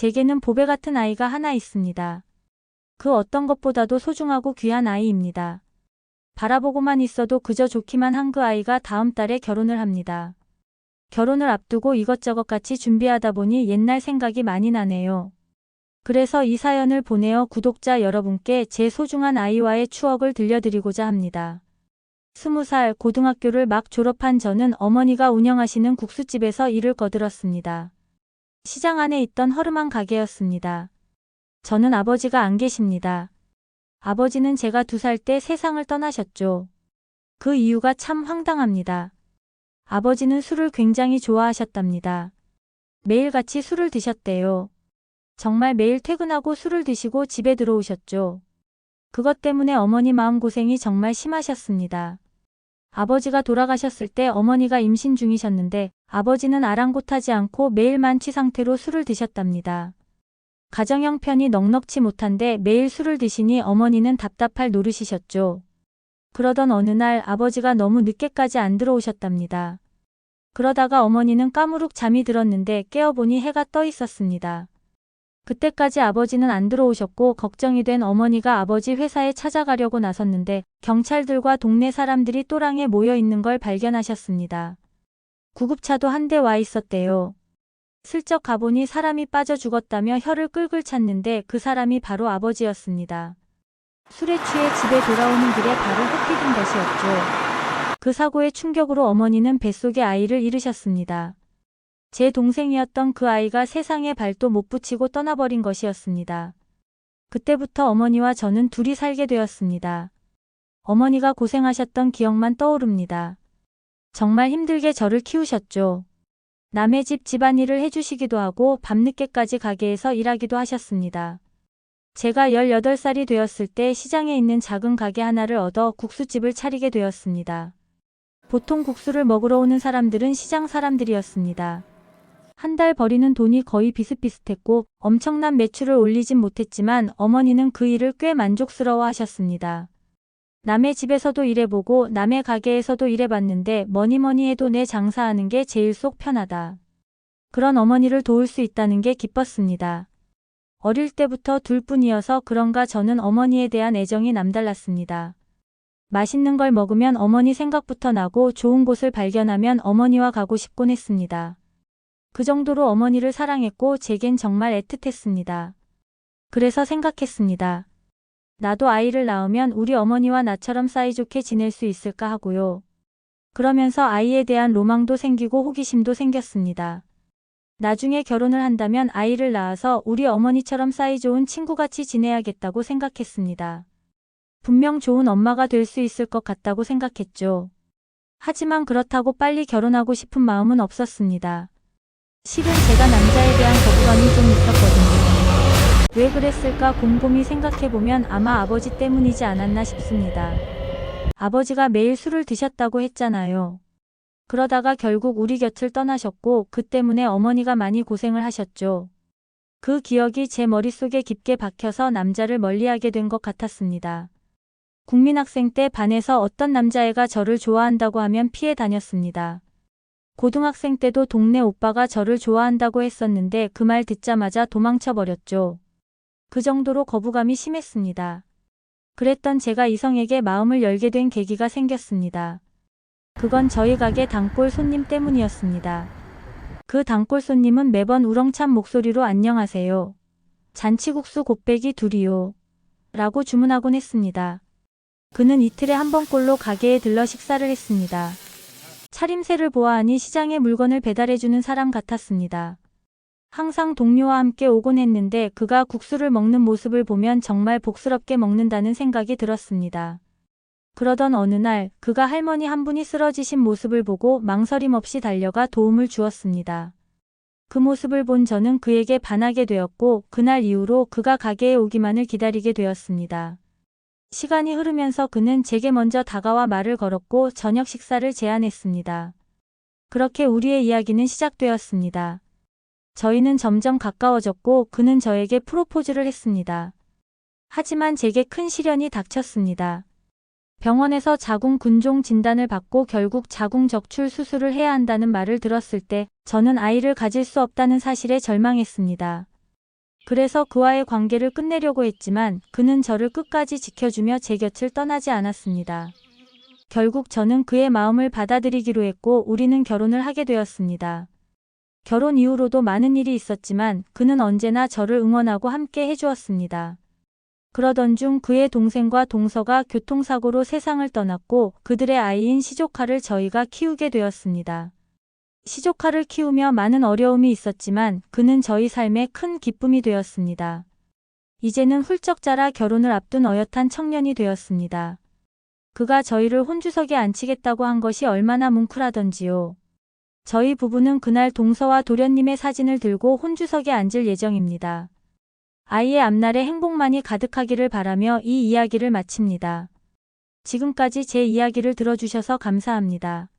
제게는 보배 같은 아이가 하나 있습니다. 그 어떤 것보다도 소중하고 귀한 아이입니다. 바라보고만 있어도 그저 좋기만 한 그 아이가 다음 달에 결혼을 합니다. 결혼을 앞두고 이것저것 같이 준비하다 보니 옛날 생각이 많이 나네요. 그래서 이 사연을 보내어 구독자 여러분께 제 소중한 아이와의 추억을 들려드리고자 합니다. 20살 고등학교를 막 졸업한 저는 어머니가 운영하시는 국수집에서 일을 거들었습니다. 시장 안에 있던 허름한 가게였습니다. 저는 아버지가 안 계십니다. 아버지는 제가 2살 때 세상을 떠나셨죠. 그 이유가 참 황당합니다. 아버지는 술을 굉장히 좋아하셨답니다. 매일같이 술을 드셨대요. 정말 매일 퇴근하고 술을 드시고 집에 들어오셨죠. 그것 때문에 어머니 마음고생이 정말 심하셨습니다. 아버지가 돌아가셨을 때 어머니가 임신 중이셨는데 아버지는 아랑곳하지 않고 매일 만취 상태로 술을 드셨답니다. 가정 형편이 넉넉치 못한데 매일 술을 드시니 어머니는 답답할 노릇이셨죠. 그러던 어느 날 아버지가 너무 늦게까지 안 들어오셨답니다. 그러다가 어머니는 까무룩 잠이 들었는데 깨어보니 해가 떠 있었습니다. 그때까지 아버지는 안 들어오셨고 걱정이 된 어머니가 아버지 회사에 찾아가려고 나섰는데 경찰들과 동네 사람들이 또랑에 모여 있는 걸 발견하셨습니다. 구급차도 한 대 와 있었대요. 슬쩍 가보니 사람이 빠져 죽었다며 혀를 끌끌 찼는데 그 사람이 바로 아버지였습니다. 술에 취해 집에 돌아오는 길에 발을 헛디딘 것이었죠. 그 사고의 충격으로 어머니는 뱃속에 아이를 잃으셨습니다. 제 동생이었던 그 아이가 세상에 발도 못 붙이고 떠나버린 것이었습니다. 그때부터 어머니와 저는 둘이 살게 되었습니다. 어머니가 고생하셨던 기억만 떠오릅니다. 정말 힘들게 저를 키우셨죠. 남의 집 집안일을 해주시기도 하고 밤늦게까지 가게에서 일하기도 하셨습니다. 제가 18살이 되었을 때 시장에 있는 작은 가게 하나를 얻어 국수집을 차리게 되었습니다. 보통 국수를 먹으러 오는 사람들은 시장 사람들이었습니다. 한 달 벌이는 돈이 거의 비슷비슷했고 엄청난 매출을 올리진 못했지만 어머니는 그 일을 꽤 만족스러워 하셨습니다. 남의 집에서도 일해보고 남의 가게에서도 일해봤는데 뭐니뭐니 해도 내 장사하는 게 제일 속 편하다. 그런 어머니를 도울 수 있다는 게 기뻤습니다. 어릴 때부터 둘뿐이어서 그런가 저는 어머니에 대한 애정이 남달랐습니다. 맛있는 걸 먹으면 어머니 생각부터 나고 좋은 곳을 발견하면 어머니와 가고 싶곤 했습니다. 그 정도로 어머니를 사랑했고 제겐 정말 애틋했습니다. 그래서 생각했습니다. 나도 아이를 낳으면 우리 어머니와 나처럼 사이좋게 지낼 수 있을까 하고요. 그러면서 아이에 대한 로망도 생기고 호기심도 생겼습니다. 나중에 결혼을 한다면 아이를 낳아서 우리 어머니처럼 사이좋은 친구같이 지내야겠다고 생각했습니다. 분명 좋은 엄마가 될 수 있을 것 같다고 생각했죠. 하지만 그렇다고 빨리 결혼하고 싶은 마음은 없었습니다. 실은 제가 남자에 대한 거부감이 좀 있었거든요. 왜 그랬을까 곰곰이 생각해보면 아마 아버지 때문이지 않았나 싶습니다. 아버지가 매일 술을 드셨다고 했잖아요. 그러다가 결국 우리 곁을 떠나셨고 그 때문에 어머니가 많이 고생을 하셨죠. 그 기억이 제 머릿속에 깊게 박혀서 남자를 멀리하게 된 것 같았습니다. 국민학생 때 반에서 어떤 남자애가 저를 좋아한다고 하면 피해 다녔습니다. 고등학생 때도 동네 오빠가 저를 좋아한다고 했었는데 그 말 듣자마자 도망쳐 버렸죠. 그 정도로 거부감이 심했습니다. 그랬던 제가 이성에게 마음을 열게 된 계기가 생겼습니다. 그건 저희 가게 단골 손님 때문이었습니다. 그 단골 손님은 매번 우렁찬 목소리로 안녕하세요. 잔치국수 곱빼기 둘이요. 라고 주문하곤 했습니다. 그는 이틀에 한 번꼴로 가게에 들러 식사를 했습니다. 차림새를 보아하니 시장에 물건을 배달해주는 사람 같았습니다. 항상 동료와 함께 오곤 했는데 그가 국수를 먹는 모습을 보면 정말 복스럽게 먹는다는 생각이 들었습니다. 그러던 어느 날 그가 할머니 한 분이 쓰러지신 모습을 보고 망설임 없이 달려가 도움을 주었습니다. 그 모습을 본 저는 그에게 반하게 되었고 그날 이후로 그가 가게에 오기만을 기다리게 되었습니다. 시간이 흐르면서 그는 제게 먼저 다가와 말을 걸었고 저녁 식사를 제안했습니다. 그렇게 우리의 이야기는 시작되었습니다. 저희는 점점 가까워졌고 그는 저에게 프로포즈를 했습니다. 하지만 제게 큰 시련이 닥쳤습니다. 병원에서 자궁근종 진단을 받고 결국 자궁적출 수술을 해야 한다는 말을 들었을 때 저는 아이를 가질 수 없다는 사실에 절망했습니다. 그래서 그와의 관계를 끝내려고 했지만 그는 저를 끝까지 지켜주며 제 곁을 떠나지 않았습니다. 결국 저는 그의 마음을 받아들이기로 했고 우리는 결혼을 하게 되었습니다. 결혼 이후로도 많은 일이 있었지만 그는 언제나 저를 응원하고 함께 해주었습니다. 그러던 중 그의 동생과 동서가 교통사고로 세상을 떠났고 그들의 아이인 시조카를 저희가 키우게 되었습니다. 시조카를 키우며 많은 어려움이 있었지만 그는 저희 삶에 큰 기쁨이 되었습니다. 이제는 훌쩍 자라 결혼을 앞둔 어엿한 청년이 되었습니다. 그가 저희를 혼주석에 앉히겠다고 한 것이 얼마나 뭉클하던지요. 저희 부부는 그날 동서와 도련님의 사진을 들고 혼주석에 앉을 예정입니다. 아이의 앞날에 행복만이 가득하기를 바라며 이 이야기를 마칩니다. 지금까지 제 이야기를 들어주셔서 감사합니다.